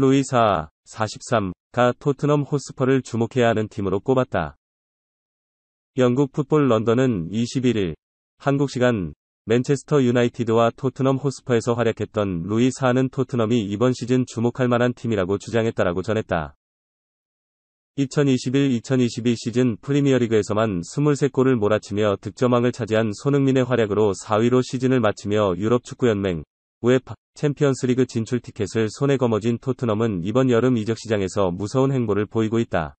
루이 사하, 43가 토트넘 호스퍼를 주목해야 하는 팀으로 꼽았다. 영국 풋볼 런던은 21일 한국 시간 맨체스터 유나이티드와 토트넘 호스퍼에서 활약했던 루이 사하는 토트넘이 이번 시즌 주목할 만한 팀이라고 주장했다라고 전했다. 2021-2022 시즌 프리미어리그에서만 23골을 몰아치며 득점왕을 차지한 손흥민의 활약으로 4위로 시즌을 마치며 유럽 축구연맹 UEFA 챔피언스리그 진출 티켓을 손에 거머쥔 토트넘은 이번 여름 이적시장에서 무서운 행보를 보이고 있다.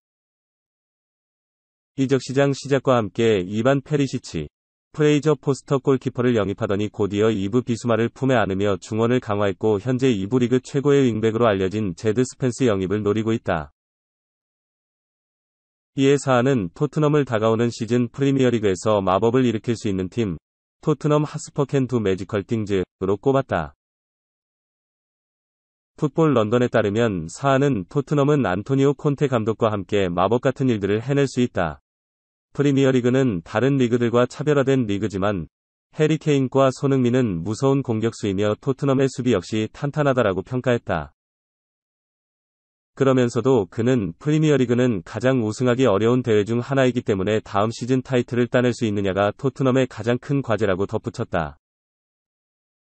이적시장 시작과 함께 이반 페리시치, 프레이저 포스터 골키퍼를 영입하더니 곧이어 이브 비수마를 품에 안으며 중원을 강화했고 현재 2부 리그 최고의 윙백으로 알려진 제드 스펜스 영입을 노리고 있다. 이에 사하는 토트넘을 다가오는 시즌 프리미어리그에서 마법을 일으킬 수 있는 팀, 토트넘 핫스퍼 캔 두 매지컬 띵즈로 꼽았다. 풋볼 런던에 따르면 사하는 토트넘은 안토니오 콘테 감독과 함께 마법 같은 일들을 해낼 수 있다. 프리미어리그는 다른 리그들과 차별화된 리그지만 해리 케인과 손흥민은 무서운 공격수이며 토트넘의 수비 역시 탄탄하다라고 평가했다. 그러면서도 그는 프리미어리그는 가장 우승하기 어려운 대회 중 하나이기 때문에 다음 시즌 타이틀을 따낼 수 있느냐가 토트넘의 가장 큰 과제라고 덧붙였다.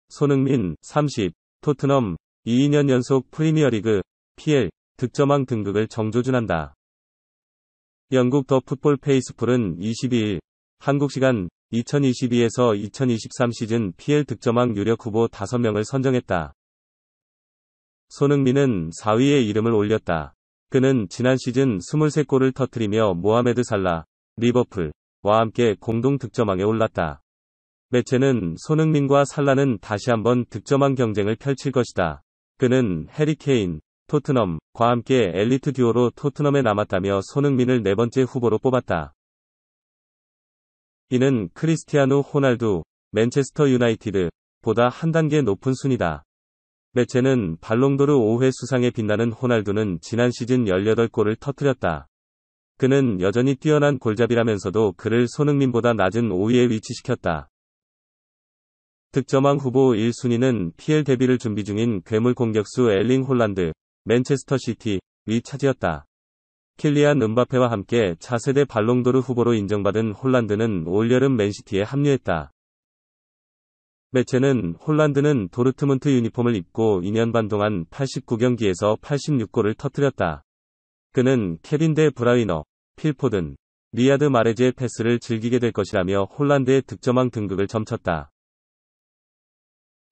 손흥민, 30, 토트넘, 2년 연속 프리미어리그, PL, 득점왕 등극을 정조준한다. 영국 더 풋볼 페이스풀은 22일 한국 시간 2022에서 2023 시즌 PL 득점왕 유력 후보 5명을 선정했다. 손흥민은 4위에 이름을 올렸다. 그는 지난 시즌 23골을 터뜨리며 모하메드 살라, 리버풀과 함께 공동 득점왕에 올랐다. 매체는 손흥민과 살라는 다시 한번 득점왕 경쟁을 펼칠 것이다. 그는 해리 케인, 토트넘과 함께 엘리트 듀오로 토트넘에 남았다며 손흥민을 네 번째 후보로 뽑았다. 이는 크리스티아누 호날두, 맨체스터 유나이티드 보다 한 단계 높은 순위다. 매체는 발롱도르 5회 수상에 빛나는 호날두는 지난 시즌 18골을 터뜨렸다. 그는 여전히 뛰어난 골잡이라면서도 그를 손흥민보다 낮은 5위에 위치시켰다. 득점왕 후보 1순위는 PL 데뷔를 준비 중인 괴물 공격수 엘링 홀란드, 맨체스터 시티, 위 차지였다. 킬리안 음바페와 함께 차세대 발롱도르 후보로 인정받은 홀란드는 올여름 맨시티에 합류했다. 매체는 홀란드는 도르트문트 유니폼을 입고 2년 반 동안 89경기에서 86골을 터뜨렸다. 그는 케빈 데 브라이너, 필 포든, 리아드 마레즈의 패스를 즐기게 될 것이라며 홀란드의 득점왕 등극을 점쳤다.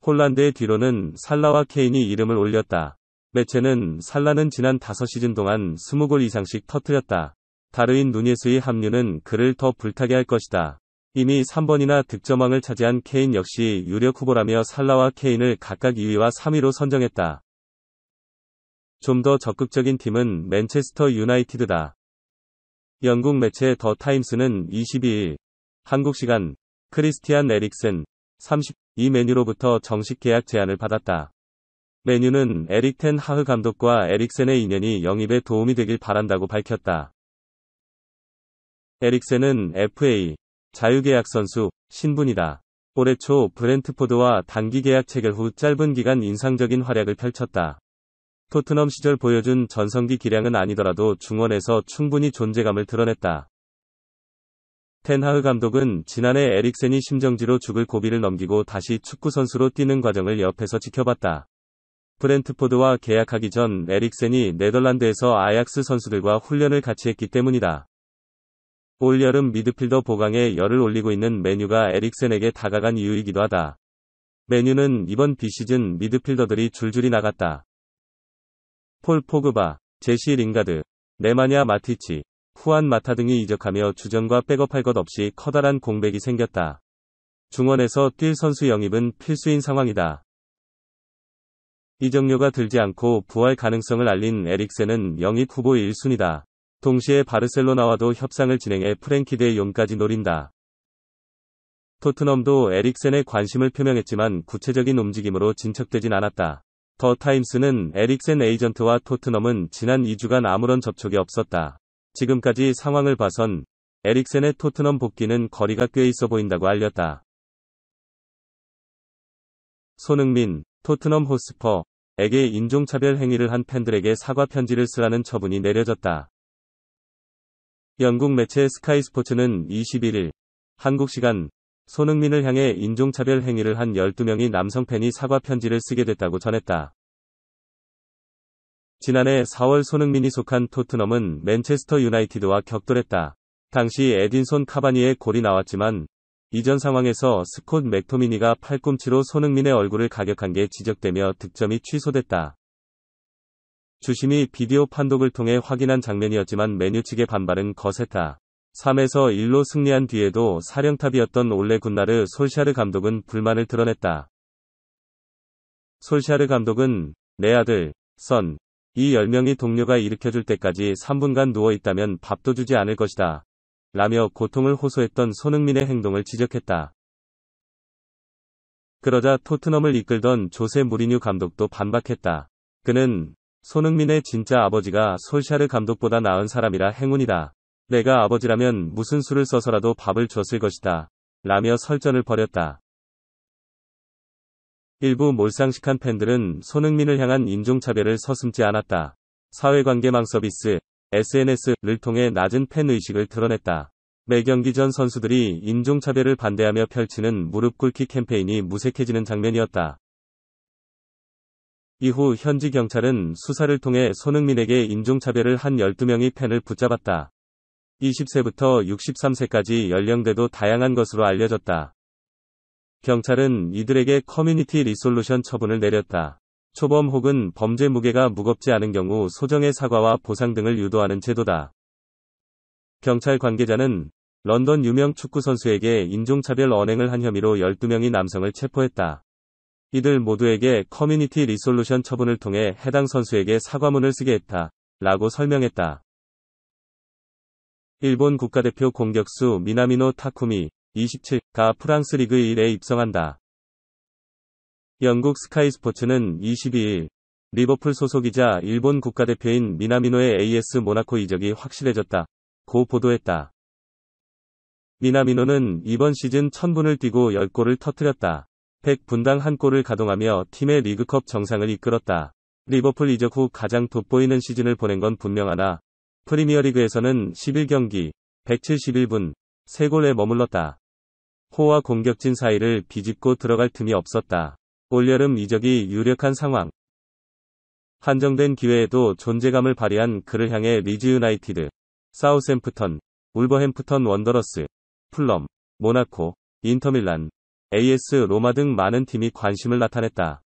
홀란드의 뒤로는 살라와 케인이 이름을 올렸다. 매체는 살라는 지난 5시즌 동안 20골 이상씩 터뜨렸다. 다르윈 누니에스의 합류는 그를 더 불타게 할 것이다. 이미 3번이나 득점왕을 차지한 케인 역시 유력 후보라며 살라와 케인을 각각 2위와 3위로 선정했다. 좀 더 적극적인 팀은 맨체스터 유나이티드다. 영국 매체 더 타임스는 22일 한국 시간 크리스티안 에릭센 32 맨유로부터 정식 계약 제안을 받았다. 맨유는 에릭 텐 하흐 감독과 에릭센의 인연이 영입에 도움이 되길 바란다고 밝혔다. 에릭센은 FA 자유계약 선수 신분이다. 올해 초 브렌트포드와 단기 계약 체결 후 짧은 기간 인상적인 활약을 펼쳤다. 토트넘 시절 보여준 전성기 기량은 아니더라도 중원에서 충분히 존재감을 드러냈다. 텐하흐 감독은 지난해 에릭센이 심정지로 죽을 고비를 넘기고 다시 축구선수로 뛰는 과정을 옆에서 지켜봤다. 브렌트포드와 계약하기 전 에릭센이 네덜란드에서 아약스 선수들과 훈련을 같이 했기 때문이다. 올여름 미드필더 보강에 열을 올리고 있는 맨유가 에릭센에게 다가간 이유이기도 하다. 맨유는 이번 비시즌 미드필더들이 줄줄이 나갔다. 폴 포그바, 제시 링가드, 네마냐 마티치, 후안 마타 등이 이적하며 주전과 백업할 것 없이 커다란 공백이 생겼다. 중원에서 뛸 선수 영입은 필수인 상황이다. 이적료가 들지 않고 부활 가능성을 알린 에릭센은 영입 후보 1순위다. 동시에 바르셀로나와도 협상을 진행해 프랭키 데 용까지 노린다. 토트넘도 에릭센에 관심을 표명했지만 구체적인 움직임으로 진척되진 않았다. 더 타임스는 에릭센 에이전트와 토트넘은 지난 2주간 아무런 접촉이 없었다. 지금까지 상황을 봐선 에릭센의 토트넘 복귀는 거리가 꽤 있어 보인다고 알렸다. 손흥민, 토트넘 호스퍼, 에게 인종차별 행위를 한 팬들에게 사과 편지를 쓰라는 처분이 내려졌다. 영국 매체 스카이 스포츠는 21일 한국 시간 손흥민을 향해 인종차별 행위를 한 12명의 남성 팬이 사과 편지를 쓰게 됐다고 전했다. 지난해 4월 손흥민이 속한 토트넘은 맨체스터 유나이티드와 격돌했다. 당시 에딘손 카바니의 골이 나왔지만 이전 상황에서 스콧 맥토미니가 팔꿈치로 손흥민의 얼굴을 가격한 게 지적되며 득점이 취소됐다. 주심이 비디오 판독을 통해 확인한 장면이었지만 메뉴 측의 반발은 거셌다. 3에서 1로 승리한 뒤에도 사령탑이었던 올레 군나르 솔샤르 감독은 불만을 드러냈다. 솔샤르 감독은 내 아들, 선, 이 10명의 동료가 일으켜줄 때까지 3분간 누워있다면 밥도 주지 않을 것이다. 라며 고통을 호소했던 손흥민의 행동을 지적했다. 그러자 토트넘을 이끌던 조세 무리뉴 감독도 반박했다. 그는 손흥민의 진짜 아버지가 솔샤르 감독보다 나은 사람이라 행운이다. 내가 아버지라면 무슨 수를 써서라도 밥을 줬을 것이다. 라며 설전을 벌였다. 일부 몰상식한 팬들은 손흥민을 향한 인종차별을 서슴지 않았다. 사회관계망 서비스 SNS를 통해 낮은 팬의식을 드러냈다. 매 경기 전 선수들이 인종차별을 반대하며 펼치는 무릎 꿇기 캠페인이 무색해지는 장면이었다. 이후 현지 경찰은 수사를 통해 손흥민에게 인종차별을 한 12명의 팬을 붙잡았다. 20세부터 63세까지 연령대도 다양한 것으로 알려졌다. 경찰은 이들에게 커뮤니티 리솔루션 처분을 내렸다. 초범 혹은 범죄 무게가 무겁지 않은 경우 소정의 사과와 보상 등을 유도하는 제도다. 경찰 관계자는 런던 유명 축구 선수에게 인종차별 언행을 한 혐의로 12명의 남성을 체포했다. 이들 모두에게 커뮤니티 리솔루션 처분을 통해 해당 선수에게 사과문을 쓰게 했다. 라고 설명했다. 일본 국가대표 공격수 미나미노 타쿠미 27가 프랑스 리그 1에 입성한다. 영국 스카이 스포츠는 22일 리버풀 소속이자 일본 국가대표인 미나미노의 AS 모나코 이적이 확실해졌다. 고 보도했다. 미나미노는 이번 시즌 1000분을 뛰고 10골을 터뜨렸다. 100분당 1골을 가동하며 팀의 리그컵 정상을 이끌었다. 리버풀 이적 후 가장 돋보이는 시즌을 보낸 건 분명하나 프리미어리그에서는 11경기 171분 3골에 머물렀다. 호와 공격진 사이를 비집고 들어갈 틈이 없었다. 올여름 이적이 유력한 상황. 한정된 기회에도 존재감을 발휘한 그를 향해 리즈 유나이티드, 사우샘프턴, 울버햄프턴 원더러스, 풀럼, 모나코, 인터밀란, AS 로마 등 많은 팀이 관심을 나타냈다.